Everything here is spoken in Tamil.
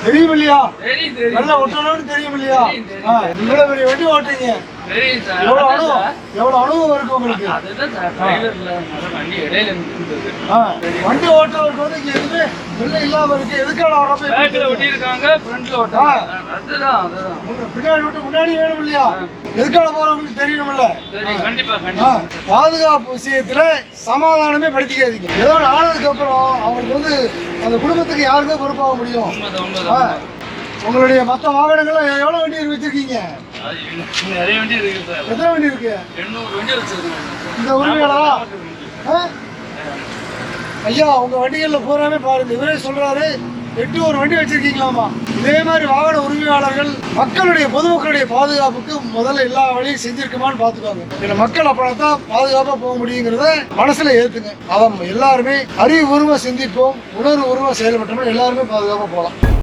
தெரியும் இல்லையா? நல்லா ஓட்டணும்னு தெரியும் இல்லையா? இவ்வளவு பெரிய வண்டி ஓட்டுறீங்க, எவ்வளவு அனுபவம் இருக்கு உங்களுக்கு? வண்டி ஓட்டுறவருக்கு வந்து இங்க எதுவுமே வெள்ளை இல்லாம இருக்கு. எதுக்கான பின்னாடி விட்டு முன்னாடி வேணும் இல்லையா? எதுக்கான போறவங்களுக்கு தெரியணும்ல. பாதுகாப்பு விஷயத்துல சமாதானமே படுத்திக்காதீங்க. ஏதோ ஆனதுக்கு அப்புறம் அவங்களுக்கு வந்து அந்த குடும்பத்துக்கு யாருமே பொறுப்பாக முடியும். உங்களுடைய மற்ற வாகனங்கள்லாம் எவ்வளவு வண்டி வச்சிருக்கீங்க? நிறைய வண்டி இருக்கு சார். எத்தனை வண்டி இருக்கு? 800 வண்டி வச்சிருக்கோம். இந்த உரிமையாளா? ஐயா, உங்க வண்டிகள்ல பூராமே பாருங்க, இவரே சொல்றாரு 800 வண்டி வச்சிருக்கீங்களாமா. இதே மாதிரி வாகன உரிமையாளர்கள் மக்களுடைய பொதுமக்களுடைய பாதுகாப்புக்கு முதல்ல எல்லா வழியும் செஞ்சிருக்குமான்னு பாத்துக்கோங்க. இதுல மக்கள் அப்படித்தான் பாதுகாப்பா போக முடியுங்கிறத மனசுல ஏத்துங்க. அதை எல்லாருமே அறிவுபூர்வமா சிந்திப்போம், உணர்வு பூர்வமா செயல்பட்டோம்னா எல்லாருமே பாதுகாப்பா போகலாம்.